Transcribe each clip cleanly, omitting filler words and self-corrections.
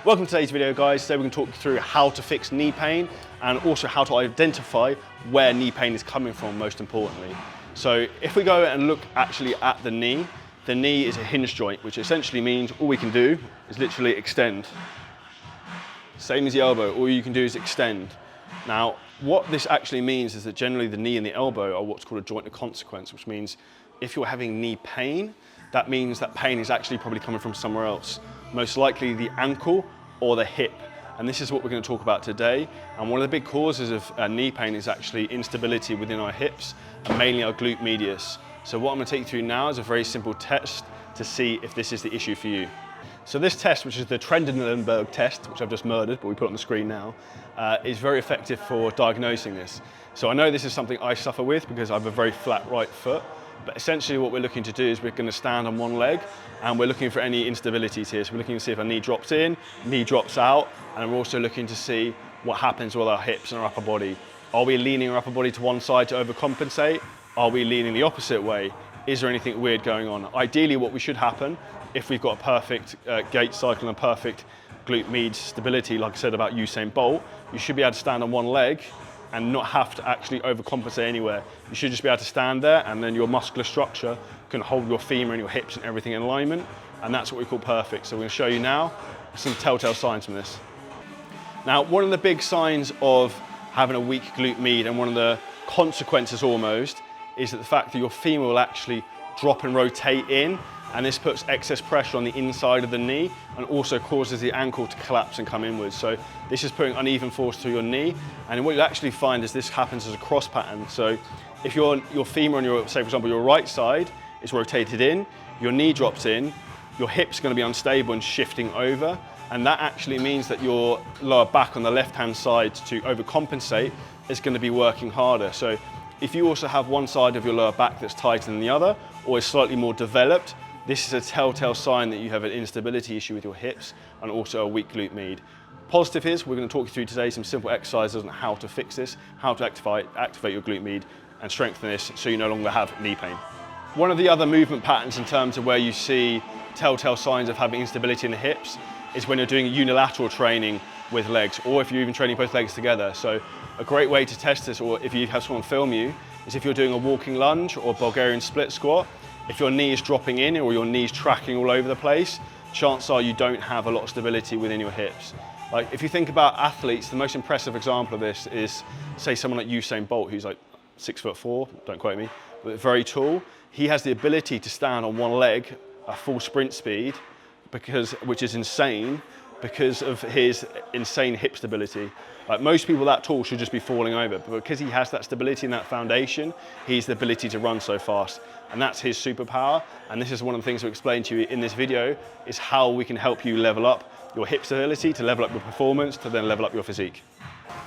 Welcome to today's video, guys. Today we're going to talk you through how to fix knee pain and also how to identify where knee pain is coming from, most importantly. So if we go and look actually at the knee is a hinge joint, which essentially means all we can do is literally extend. Same as the elbow, all you can do is extend. Now, what this actually means is that generally the knee and the elbow are what's called a joint of consequence, which means if you're having knee pain, that means that pain is actually probably coming from somewhere else. Most likely the ankle or the hip. And this is what we're going to talk about today. And one of the big causes of knee pain is actually instability within our hips and mainly our glute medius. So what I'm going to take you through now is a very simple test to see if this is the issue for you. So this test, which is the Linberg Test, which I've just murdered, but we put on the screen now, is very effective for diagnosing this. So I know this is something I suffer with because I have a very flat right foot. But essentially what we're looking to do is we're going to stand on one leg and we're looking for any instabilities here. So we're looking to see if our knee drops in, knee drops out, and we're also looking to see what happens with our hips and our upper body. Are we leaning our upper body to one side to overcompensate? Are we leaning the opposite way? Is there anything weird going on? Ideally what we should happen, if we've got a perfect gait cycle and a perfect glute med stability, like I said about Usain Bolt, you should be able to stand on one leg and not have to actually overcompensate anywhere. You should just be able to stand there and then your muscular structure can hold your femur and your hips and everything in alignment, and that's what we call perfect. So we're going to show you now some telltale signs from this. Now, one of the big signs of having a weak glute med and one of the consequences almost is that the fact that your femur will actually drop and rotate in, and this puts excess pressure on the inside of the knee and also causes the ankle to collapse and come inwards. So this is putting uneven force through your knee, and what you'll actually find is this happens as a cross pattern. So if your femur on your, say for example, your right side is rotated in, your knee drops in, your hip's going to be unstable and shifting over, and that actually means that your lower back on the left-hand side to overcompensate is going to be working harder. So if you also have one side of your lower back that's tighter than the other or is slightly more developed, this is a telltale sign that you have an instability issue with your hips and also a weak glute med. Positive is we're going to talk you through today some simple exercises on how to fix this, how to activate your glute med and strengthen this so you no longer have knee pain. One of the other movement patterns in terms of where you see telltale signs of having instability in the hips is when you're doing unilateral training with legs, or if you're even training both legs together. So a great way to test this, or if you have someone film you, is if you're doing a walking lunge or Bulgarian split squat. If your knee is dropping in or your knee's tracking all over the place, chances are you don't have a lot of stability within your hips. Like if you think about athletes, the most impressive example of this is, say, someone like Usain Bolt, who's like 6'4", don't quote me, but very tall. He has the ability to stand on one leg at full sprint speed, which is insane, because of his insane hip stability. Like most people that tall should just be falling over, but because he has that stability and that foundation, he has the ability to run so fast. And that's his superpower. And this is one of the things we explained to you in this video, is how we can help you level up your hip stability, to level up your performance, to then level up your physique.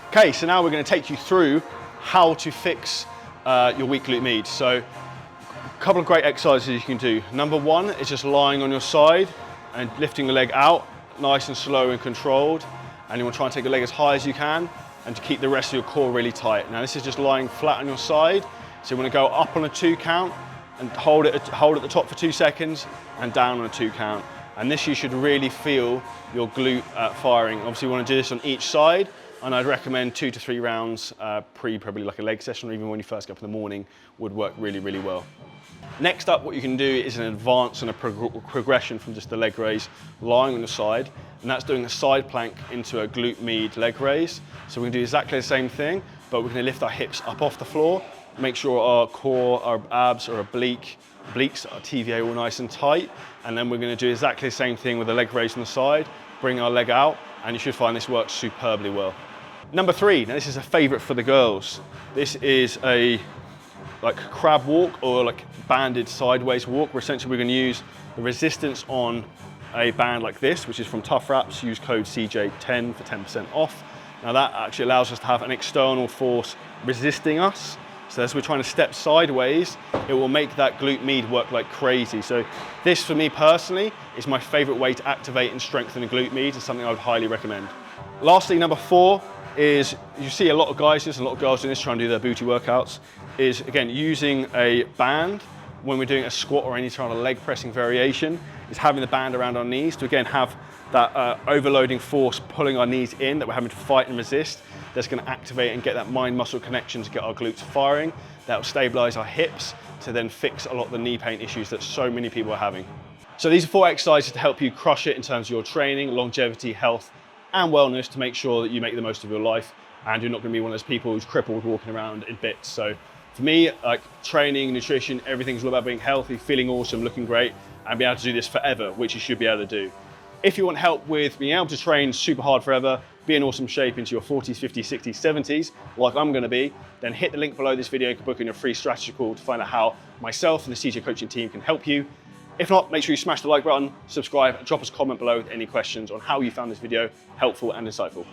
Okay, so now we're going to take you through how to fix your weak glute med. So a couple of great exercises you can do. Number one is just lying on your side and lifting the leg out, nice and slow and controlled. And you want to try and take the leg as high as you can and to keep the rest of your core really tight. Now this is just lying flat on your side. So you want to go up on a 2 count and hold at the top for 2 seconds and down on a 2 count. And this you should really feel your glute firing. Obviously you want to do this on each side, and I'd recommend 2 to 3 rounds probably like a leg session, or even when you first get up in the morning would work really, really well. Next up, what you can do is an advance and a progression from just the leg raise, lying on the side, and that's doing a side plank into a glute med leg raise. So we're going to do exactly the same thing, but we're going to lift our hips up off the floor, make sure our core, our abs, or obliques, our TVA all nice and tight, and then we're going to do exactly the same thing with the leg raise on the side, bring our leg out, and you should find this works superbly well. Number 3, now this is a favorite for the girls. This is a crab walk or like banded sideways walk, where essentially we're going to use the resistance on a band like this, which is from Tough Wraps. Use code CJ10 for 10% off. Now that actually allows us to have an external force resisting us. So as we're trying to step sideways, it will make that glute med work like crazy. So this, for me personally, is my favorite way to activate and strengthen the glute med, and something I would highly recommend. Lastly, number 4 is, you see a lot of guys, and a lot of girls doing this, trying to do their booty workouts, is again using a band when we're doing a squat or any kind of leg pressing variation. is having the band around our knees to again have that overloading force pulling our knees in that we're having to fight and resist. That's going to activate and get that mind-muscle connection to get our glutes firing. That will stabilize our hips to then fix a lot of the knee pain issues that so many people are having. So these are 4 exercises to help you crush it in terms of your training, longevity, health, and wellness to make sure that you make the most of your life and you're not going to be one of those people who's crippled walking around in bits. So for me, like training, nutrition, everything's all about being healthy, feeling awesome, looking great, and being able to do this forever, which you should be able to do. If you want help with being able to train super hard forever, be in awesome shape into your 40s, 50s, 60s, 70s, like I'm going to be, then hit the link below this video to book in a free strategy call to find out how myself and the CJ coaching team can help you. If not, make sure you smash the like button, subscribe, and drop us a comment below with any questions on how you found this video helpful and insightful.